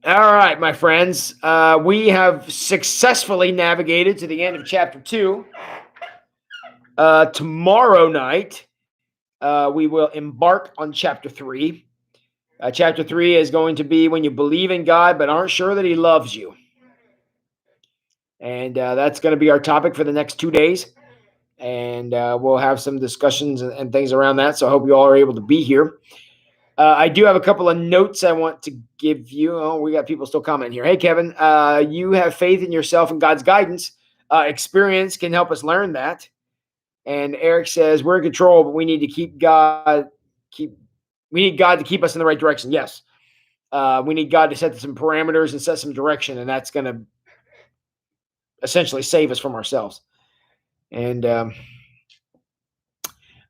All right, my friends. We have successfully navigated to the end of chapter 2. Tomorrow night, we will embark on chapter 3. Chapter 3 is going to be when you believe in God but aren't sure that he loves you. And that's going to be our topic for the next 2 days. And we'll have some discussions and things around that. So I hope you all are able to be here. I do have a couple of notes I want to give you. Oh, we got people still commenting here. Hey, Kevin, you have faith in yourself and God's guidance. Experience can help us learn that. And Eric says, we're in control, but we need to keep God to keep us in the right direction. Yes. We need God to set some parameters and set some direction, and that's going to essentially save us from ourselves. And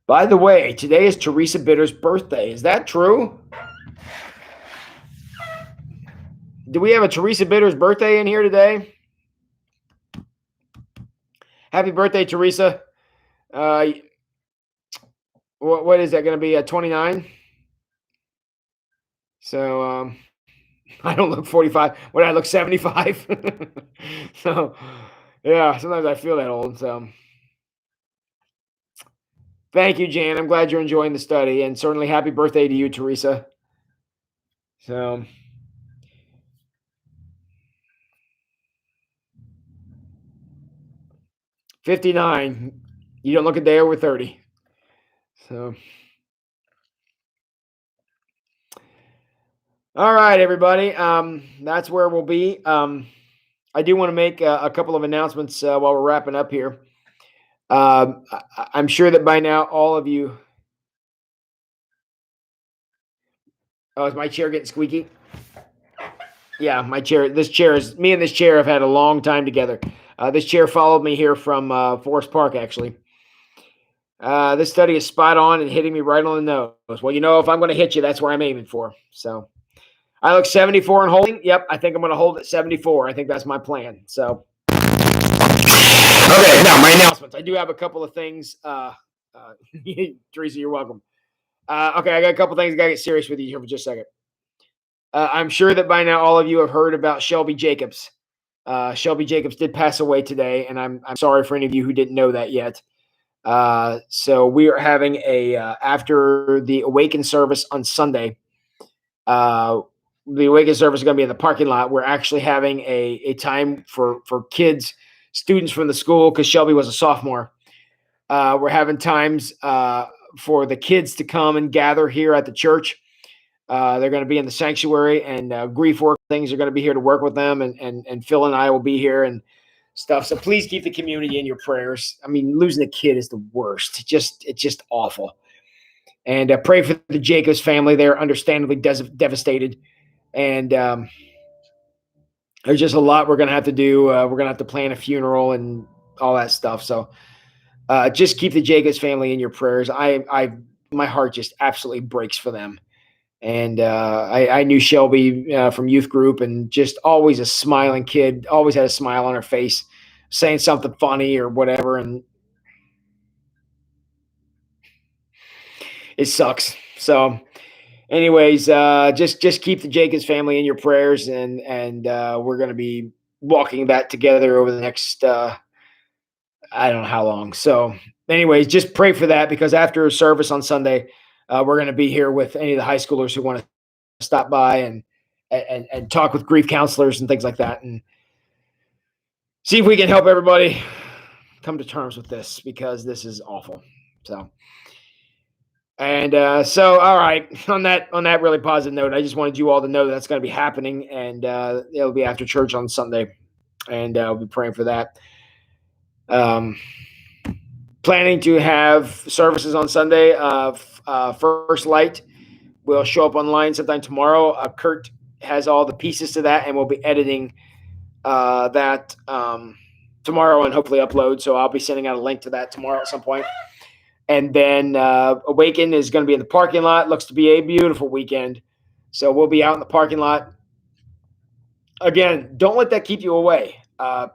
by the way, today is Teresa Bitter's birthday. Is that true? Do we have a Teresa Bitter's birthday in here today? Happy birthday, Teresa. What is that going to be? 29? So I don't look 45. What, I look 75? So yeah, sometimes I feel that old. So thank you, Jan. I'm glad you're enjoying the study, and certainly happy birthday to you, Teresa. So 59. You don't look a day over 30. So all right, everybody. That's where we'll be. I do want to make a couple of announcements while we're wrapping up here. I'm sure that by now all of you. Oh, is my chair getting squeaky? Yeah, my chair. Me and this chair have had a long time together. This chair followed me here from Forest Park, actually. This study is spot on and hitting me right on the nose. Well, if I'm going to hit you, that's where I'm aiming for. So I look 74 and holding. Yep, I think I'm going to hold at 74. I think that's my plan. So, okay, now my announcements. I do have a couple of things. Teresa, you're welcome. Okay, I got a couple of things. I got to get serious with you here for just a second. I'm sure that by now all of you have heard about Shelby Jacobs. Shelby Jacobs did pass away today, and I'm sorry for any of you who didn't know that yet. So we are having after the Awaken service on Sunday. The Awaken service is going to be in the parking lot. We're actually having a time for kids, students from the school, because Shelby was a sophomore. We're having times for the kids to come and gather here at the church. They're going to be in the sanctuary, and grief work things are going to be here to work with them, and Phil and I will be here and stuff. So please keep the community in your prayers. I mean, losing a kid is the worst. It's just awful. And pray for the Jacobs family. They're understandably devastated. And there's just a lot we're going to have to do. We're going to have to plan a funeral and all that stuff. So just keep the Jacobs family in your prayers. My heart just absolutely breaks for them. And I knew Shelby from youth group, and just always a smiling kid, always had a smile on her face, saying something funny or whatever. And it sucks. So anyways, just keep the Jenkins family in your prayers, and we're going to be walking that together over the next I don't know how long. So, anyways, just pray for that because after service on Sunday, we're going to be here with any of the high schoolers who want to stop by and talk with grief counselors and things like that, and see if we can help everybody come to terms with this because this is awful. So. And so, all right. On that really positive note, I just wanted you all to know that's going to be happening, and it'll be after church on Sunday, and I'll be praying for that. Um, Planning to have services on Sunday. First Light will show up online sometime tomorrow. Kurt has all the pieces to that, and we'll be editing that tomorrow and hopefully upload. So I'll be sending out a link to that tomorrow at some point. And then Awaken is going to be in the parking lot. Looks to be a beautiful weekend. So we'll be out in the parking lot. Again, don't let that keep you away.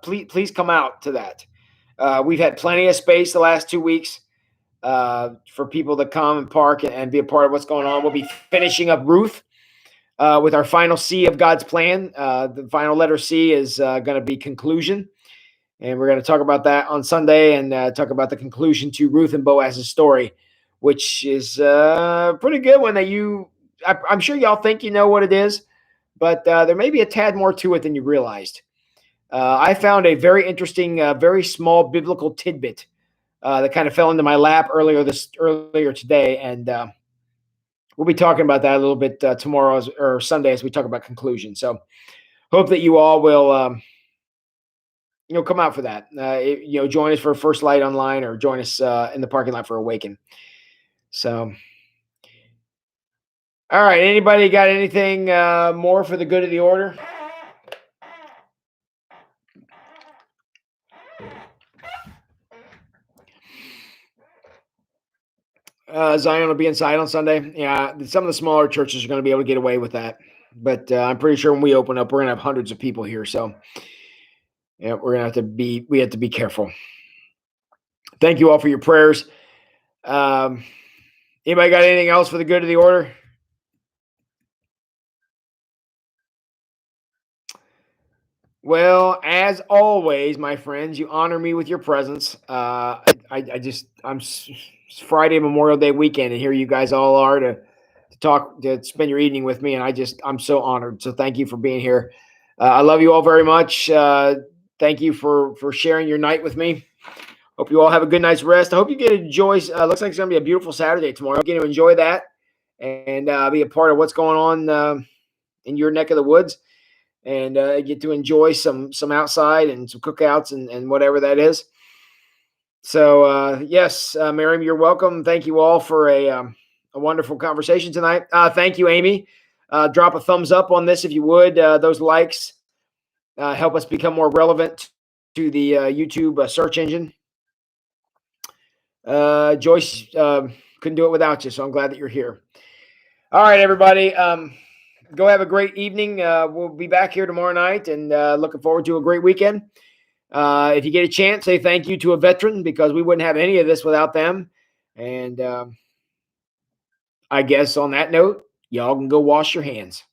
Please come out to that. We've had plenty of space the last 2 weeks for people to come and park and be a part of what's going on. We'll be finishing up Ruth with our final C of God's plan. The final letter C is going to be conclusion. And we're going to talk about that on Sunday and talk about the conclusion to Ruth and Boaz's story, which is pretty good one that I'm sure y'all think you know what it is, but there may be a tad more to it than you realized. I found a very interesting, very small biblical tidbit that kind of fell into my lap earlier today. And we'll be talking about that a little bit tomorrow or Sunday as we talk about conclusion. So hope that you all will come out for that. Join us for First Light online or join us in the parking lot for Awaken. So, all right. Anybody got anything more for the good of the order? Zion will be inside on Sunday. Yeah, some of the smaller churches are going to be able to get away with that. But I'm pretty sure when we open up, we're going to have hundreds of people here. So, yeah, we have to be careful. Thank you all for your prayers. Anybody got anything else for the good of the order? Well, as always, my friends, you honor me with your presence. It's Friday, Memorial Day weekend, and here you guys all are to spend your evening with me, and I'm so honored. So thank you for being here. I love you all very much. Thank you for sharing your night with me. Hope you all have a good night's rest. I hope you get to enjoy. Looks like it's going to be a beautiful Saturday tomorrow. I'm going to enjoy that and be a part of what's going on in your neck of the woods. And get to enjoy some outside and some cookouts and whatever that is. So yes, Miriam, you're welcome. Thank you all for a wonderful conversation tonight. Thank you, Amy. Drop a thumbs up on this if you would. Those likes help us become more relevant to the YouTube search engine. Joyce couldn't do it without you, so I'm glad that you're here. All right, everybody. Go have a great evening. We'll be back here tomorrow night and looking forward to a great weekend. If you get a chance, say thank you to a veteran because we wouldn't have any of this without them. And I guess on that note, y'all can go wash your hands.